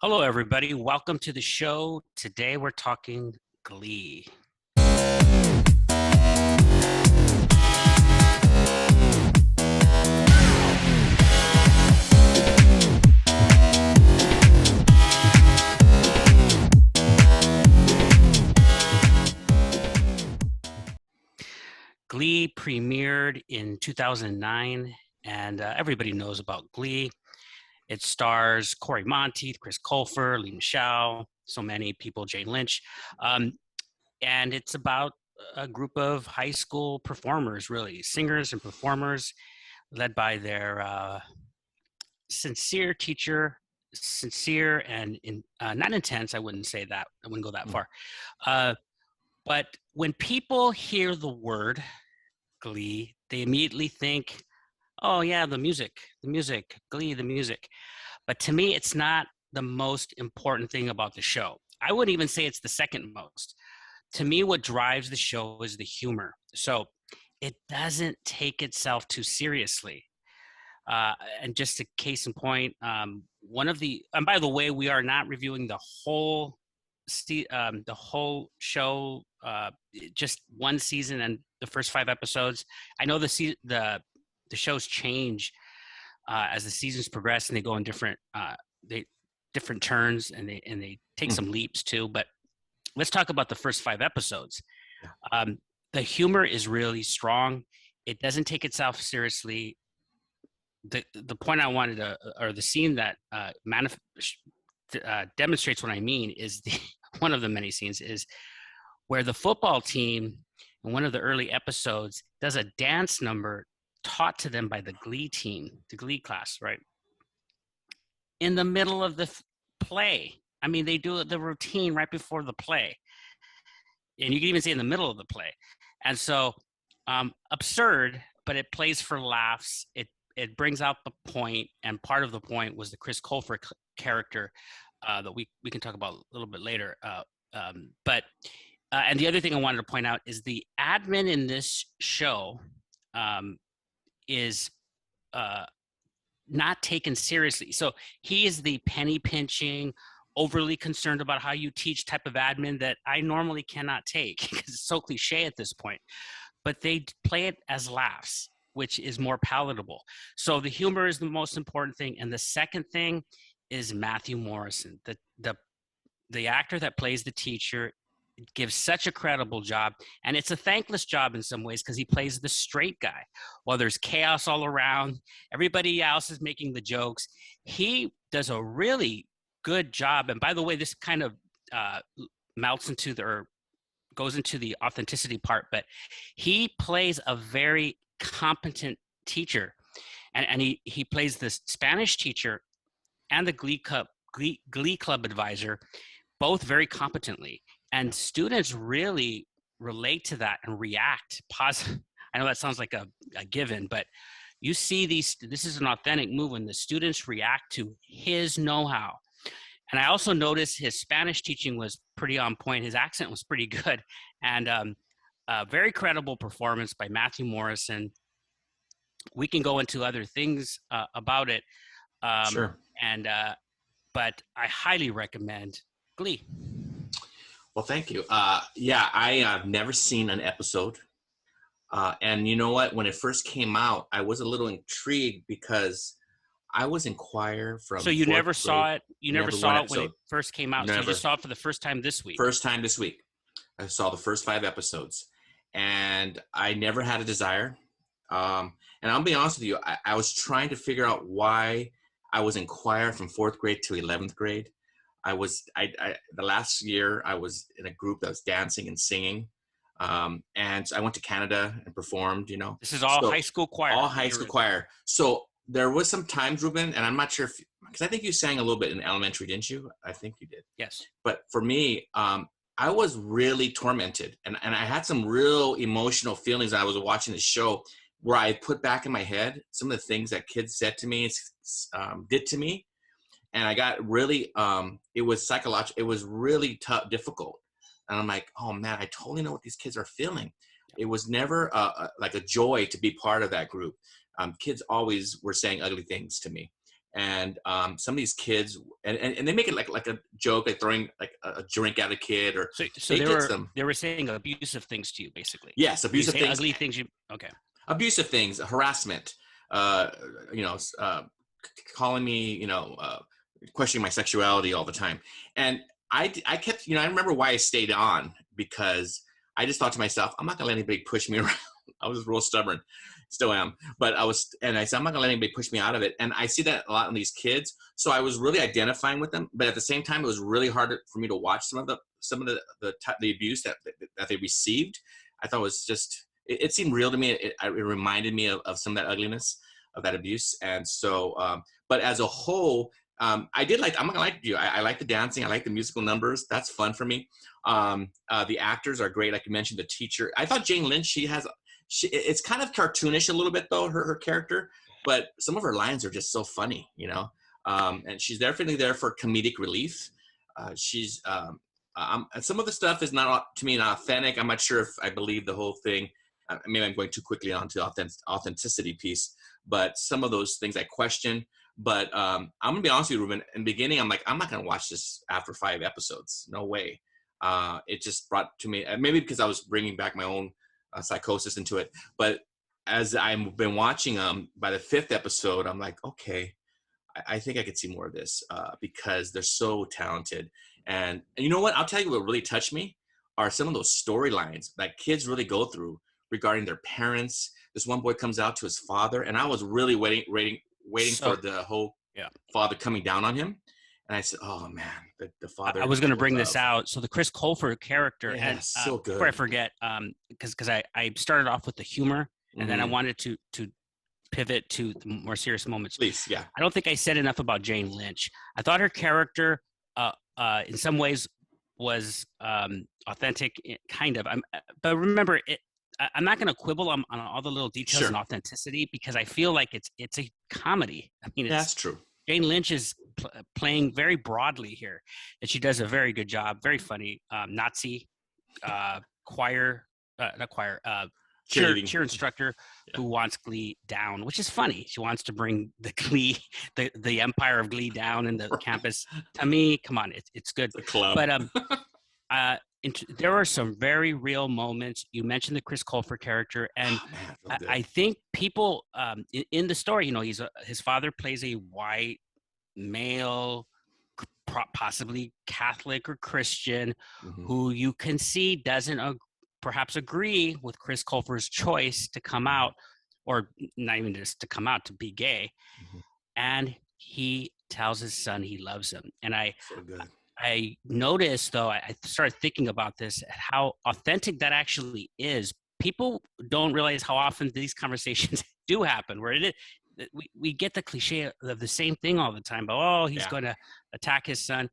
Hello, everybody. Welcome to the show. Today we're talking Glee. Glee premiered in 2009, and everybody knows about Glee. It stars Corey Monteith, Chris Colfer, Lee Michelle, so many people, Jane Lynch. And it's about a group of high school performers, really, singers and performers, led by their sincere teacher, sincere and not intense. I wouldn't say that. I wouldn't go that far. But when people hear the word Glee, they immediately think, oh, yeah, the music, Glee, the music. But to me, it's not the most important thing about the show. I wouldn't even say it's the second most. To me, what drives the show is the humor. So it doesn't take itself too seriously. And just a case in point, and by the way, we are not reviewing the whole show, just one season and the first 5 episodes. I know the shows change as the seasons progress, and they go in different turns, and they take some leaps too. But let's talk about the first 5 episodes. The humor is really strong. It doesn't take itself seriously. The point I wanted to, or the scene that demonstrates what I mean, is one of the many scenes is where the football team in one of the early episodes does a dance number taught to them by the Glee team, the Glee class, right? In the middle of the play. I mean, they do the routine right before the play. And you can even say in the middle of the play. And so absurd, but it plays for laughs. It brings out the point, and part of the point was the Chris Colfer character that we can talk about a little bit later. But the other thing I wanted to point out is the admin in this show is not taken seriously. So he is the penny pinching, overly concerned about how you teach type of admin that I normally cannot take because it's so cliche at this point. But they play it as laughs, which is more palatable. So the humor is the most important thing. And the second thing is Matthew Morrison. The actor that plays the teacher gives such a credible job. And it's a thankless job in some ways because he plays the straight guy. While there's chaos all around, everybody else is making the jokes. He does a really good job. And by the way, this kind of goes into the authenticity part, but he plays a very competent teacher, and he plays the Spanish teacher and the Glee Club advisor, both very competently, and students really relate to that and react positive. I know that sounds like a given, but you see this is an authentic move when the students react to his know-how. And I also noticed his Spanish teaching was pretty on point. His accent was pretty good, and a very credible performance by Matthew Morrison. We can go into other things about it. Sure. But I highly recommend Glee. Well, thank you. I have never seen an episode. And you know what? When it first came out, I was a little intrigued because I was in choir from. So you never saw it? You never saw it when it episode. first came out? Never. So you just saw it for the first time this week? First time this week. I saw the first 5 episodes. And I never had a desire. And I'll be honest with you, I was trying to figure out why I was in choir from 4th grade to 11th grade. The last year I was in a group that was dancing and singing. And I went to Canada and performed, This is all high school choir. All high school choir. So there was some times, Ruben, and I'm not sure because I think you sang a little bit in elementary, didn't you? I think you did. Yes. But for me, I was really tormented, and I had some real emotional feelings. I was watching the show where I put back in my head some of the things that kids said to me, did to me. And I got really, it was psychological. It was really tough, difficult. And I'm like, oh man, I totally know what these kids are feeling. It was never like a joy to be part of that group. Kids always were saying ugly things to me. And some of these kids, and they make it like a joke, like throwing like a drink at a kid, or So they were saying abusive things to you, basically. Yes, When you abusive say things. ugly things, okay. Abusive things, harassment, uh, you know, calling me, questioning my sexuality all the time. And I kept, I remember why I stayed on, because I just thought to myself, I'm not gonna let anybody push me around. I was real stubborn, still am, but I said, I'm not gonna let anybody push me out of it. And I see that a lot in these kids. So I was really identifying with them, but at the same time, it was really hard for me to watch some of the abuse that they received. I thought it was just, it seemed real to me. It reminded me of some of that ugliness, of that abuse. And so, but as a whole, I did like, I'm not gonna lie to you, I like the dancing, I like the musical numbers. That's fun for me. The actors are great. Like you mentioned, the teacher. I thought Jane Lynch, it's kind of cartoonish a little bit though, her character, but some of her lines are just so funny, and she's definitely there for comedic relief. Some of the stuff is not, to me, not authentic. I'm not sure if I believe the whole thing. Maybe I'm going too quickly onto the authenticity piece, but some of those things I question. But I'm gonna be honest with you, Ruben. In the beginning, I'm like, I'm not gonna watch this after 5 episodes. No way. It just brought to me, maybe because I was bringing back my own psychosis into it. But as I've been watching them, by the 5th episode, I'm like, okay, I think I could see more of this, because they're so talented. And you know what? I'll tell you what really touched me are some of those storylines that kids really go through regarding their parents. This one boy comes out to his father, and I was really waiting for the whole father coming down on him. And I said, oh man, the father. I was going to bring this out. So the Chris Colfer character, and so good. Before I forget, because I started off with the humor, and then I wanted to pivot to the more serious moments. Please, yeah. I don't think I said enough about Jane Lynch. I thought her character, in some ways, was authentic, kind of. But remember, I'm not going to quibble on all the little details and authenticity, because I feel like it's a comedy. I mean, that's true. Jane Lynch is playing very broadly here, and she does a very good job. Very funny. Nazi choir, not choir. Cheer instructor who wants Glee down, which is funny. She wants to bring the Glee, the empire of Glee down in the campus. To me, come on, it's good. It's a club. But there are some very real moments. You mentioned the Chris Colfer character, and I think people in the story, his father plays a white male, possibly Catholic or Christian, who you can see doesn't perhaps agree with Chris Colfer's choice to come out, or not even just to come out, to be gay. And he tells his son he loves him. And I noticed, though, I started thinking about this, how authentic that actually is. People don't realize how often these conversations do happen, where it is, we get the cliche of the same thing all the time, but he's going to attack his son.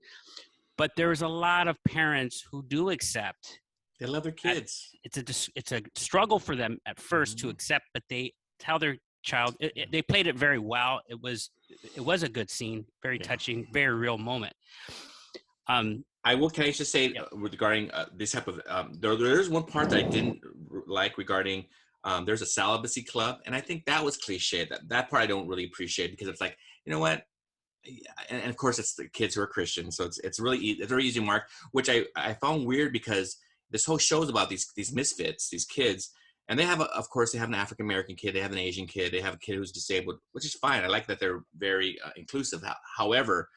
But there's a lot of parents who do accept. They love their kids. It's a struggle for them at first to accept, but they tell their child. They played it very well. It was a good scene, very touching, very real moment. Can I just say regarding this type of there's one part that I didn't like regarding there's a celibacy club, and I think that was cliche. That part I don't really appreciate, because it's like, you know what? And of course it's the kids who are Christian, so it's very easy to mark, which I found weird, because this whole show is about these misfits, these kids, and they have of course they have an African American kid, they have an Asian kid, they have a kid who's disabled, which is fine. I like that they're very inclusive. However,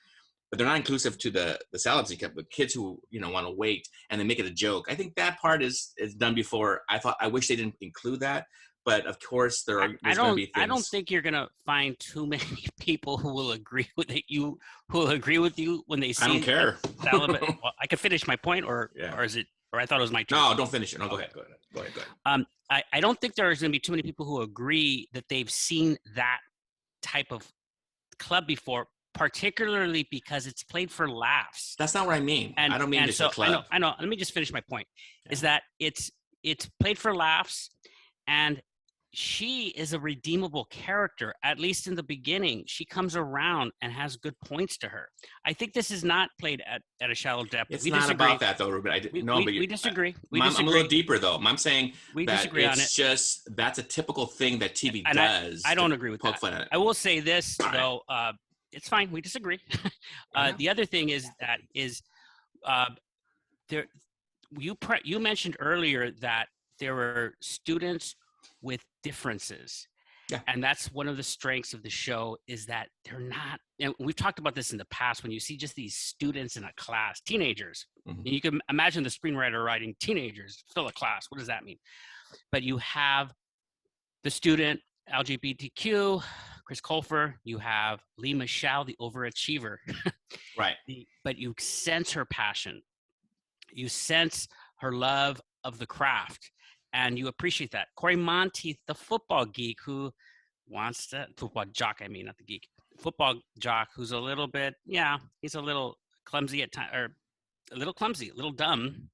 but they're not inclusive to the celibacy club, but kids who want to wait and they make it a joke. I think that part is done before. I wish they didn't include that. But of course, there's going to be things. I don't think you're going to find too many people who will agree with it. Who will agree with you when they see. I don't care. Well, I could finish my point, or is it? Or I thought it was my turn. No, don't finish it. No, go ahead. I don't think there's going to be too many people who agree that they've seen that type of club before, particularly because it's played for laughs. That's not what I mean. I don't mean it's a club. I know. Let me just finish my point. Is that it's played for laughs, and she is a redeemable character, at least in the beginning. She comes around and has good points to her. I think this is not played at a shallow depth. It's not about that, though, Ruben. We disagree. I'm a little deeper, though. I'm saying we that disagree on it. It's just, that's a typical thing that TV does. I don't agree with that. I will say this, though. it's fine. We disagree. Yeah. The other thing is that uh, there. You mentioned earlier that there were students with differences, Yeah. and that's one of the strengths of the show is that they're not. And we've talked about this in the past when you see just these students in a class, teenagers. Mhm. And you can imagine the screenwriter writing teenagers fill a class. What does that mean? But you have the student LGBTQ, Chris Colfer. You have Lee Michelle, the overachiever. Right. But you sense her passion. You sense her love of the craft, and you appreciate that. Corey Monteith, the football geek who wants to football jock. I mean, not the geek. Football jock who's a little bit, yeah, he's a little clumsy at times, or a little clumsy, a little dumb.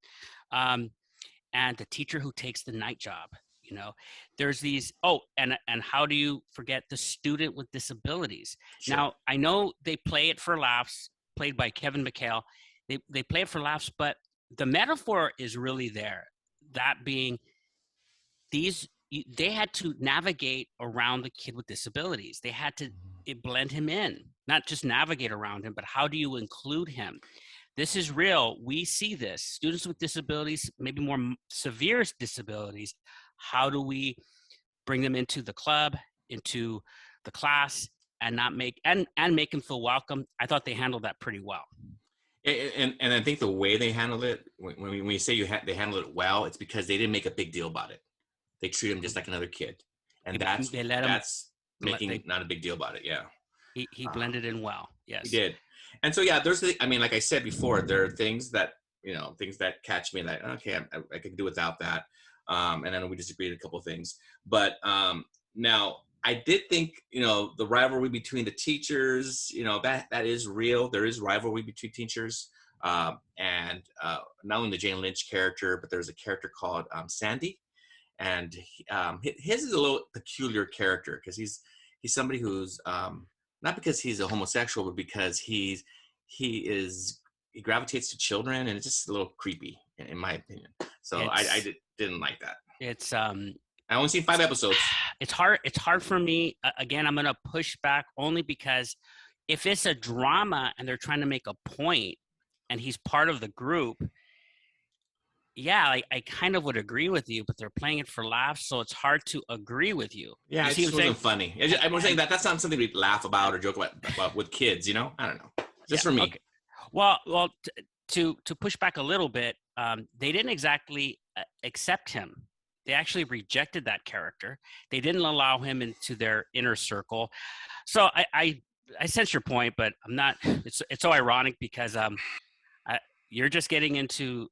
Um, and the teacher who takes the night job. You know, there's these. Oh, and how do you forget the student with disabilities? Sure. Now, I know they play it for laughs, played by Kevin McHale. They play it for laughs, but the metaphor is really there. That being they had to navigate around the kid with disabilities. They had to blend him in, not just navigate around him, but how do you include him? This is real. We see this. Students with disabilities, maybe more severe disabilities, how do we bring them into the club, into the class, and not make and make them feel welcome? I thought they handled that pretty well. And I think the way they handled it, when we say they handled it well, it's because they didn't make a big deal about it. They treat him just like another kid, and that's making not a big deal about it. Yeah, he blended in well. Yes, he did. And so yeah, I mean, like I said before, there are things that catch me that okay, I could do without that. And then we disagreed a couple of things, but now I did think, the rivalry between the teachers, that is real. There is rivalry between teachers, and not only the Jane Lynch character, but there's a character called Sandy, and his is a little peculiar character because he's somebody who's not because he's a homosexual, but because he gravitates to children, and it's just a little creepy in my opinion. So I didn't like that. It's I only seen 5 episodes. It's hard for me. Again, I'm going to push back only because if it's a drama and they're trying to make a point and he's part of the group, yeah, I kind of would agree with you, but they're playing it for laughs, so it's hard to agree with you. Yeah, you it just wasn't funny. I'm saying that's not something we laugh about or joke about with kids, I don't know. Just for me. Okay. Well, to push back a little bit, they didn't exactly accept him. They actually rejected that character. They didn't allow him into their inner circle. So I sense your point, but I'm not. It's so ironic because you're just getting into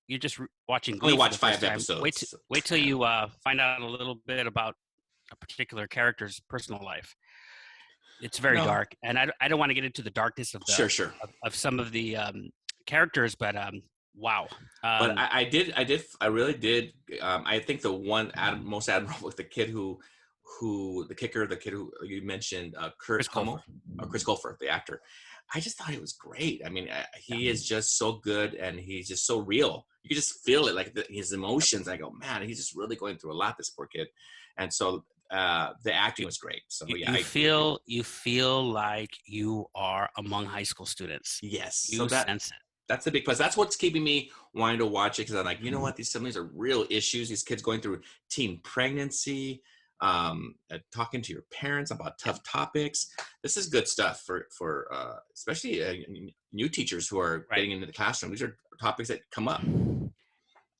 you're just watching Glee. Only watch 5 episodes. Wait till you find out a little bit about a particular character's personal life. It's very dark, and I don't want to get into the darkness of of some of the characters, but wow. But I really did. I think the one most admirable was the kid the kicker, the kid who you mentioned, Chris Colfer, the actor. I just thought he was great. I mean, he is just so good, and he's just so real. You can just feel it, like his emotions. I go, man, he's just really going through a lot, this poor kid. And so the acting was great. So yeah, you feel like you are among high school students. Yes, you sense it. That's the big plus. That's what's keeping me wanting to watch it, because I'm like, you know what? Some of these are real issues. These kids going through teen pregnancy, talking to your parents about tough topics. This is good stuff for especially new teachers who are getting into the classroom. These are topics that come up.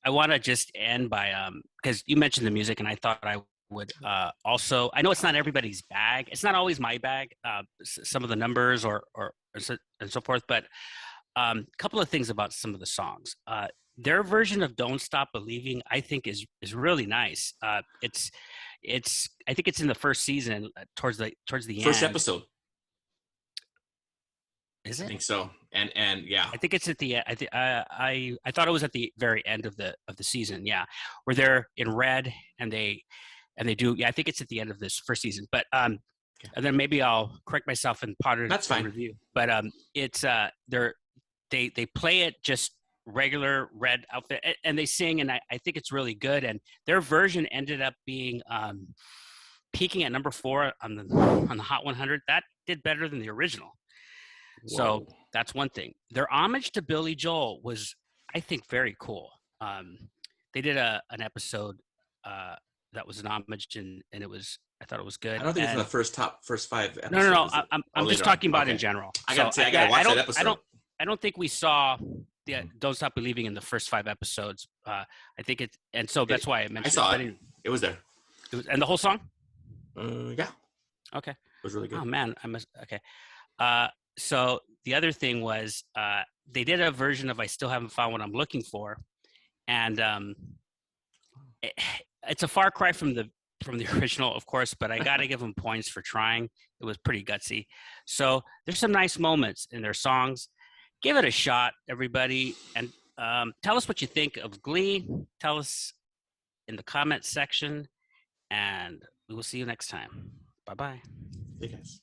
I want to just end by because you mentioned the music, and I thought I would also. I know it's not everybody's bag. It's not always my bag. Some of the numbers or and so forth, but. A couple of things about some of the songs. Their version of "Don't Stop Believing," I think, is really nice. It's I think it's in the first season, towards the end. First episode. Is it? I think so. And yeah. I think it's at the end. I thought it was at the very end of the season. Yeah, where they're in red and they do. Yeah, I think it's at the end of this first season. But and then maybe I'll correct myself in part of the review. But it's they play it just regular red outfit, and they sing, and I think it's really good. And their version ended up being peaking at number 4 on the Hot 100. That did better than the original. So Whoa. that's one thing. Their homage to Billy Joel was, I think, very cool. They did an episode that was an homage, and I thought it was I good. don't think it's in And the first 5 no. episodes. Is it? I'm just Later on. talking about in Okay. general. I So gotta say, I gotta watch that episode. I don't think we saw the Don't Stop Believing in the first 5 episodes. I think it, and so that's why I mentioned. I saw it. it. It was there. And the whole song. Yeah. Okay. It was really good. Oh man, I must. Okay. So the other thing was they did a version of "I Still Haven't Found What I'm Looking For," and it's a far cry from the original, of course. But I got to give them points for trying. It was pretty gutsy. So there's some nice moments in their songs. Give it a shot, everybody, and tell us what you think of Glee. Tell us in the comments section, and we will see you next time. Bye bye. Hey guys.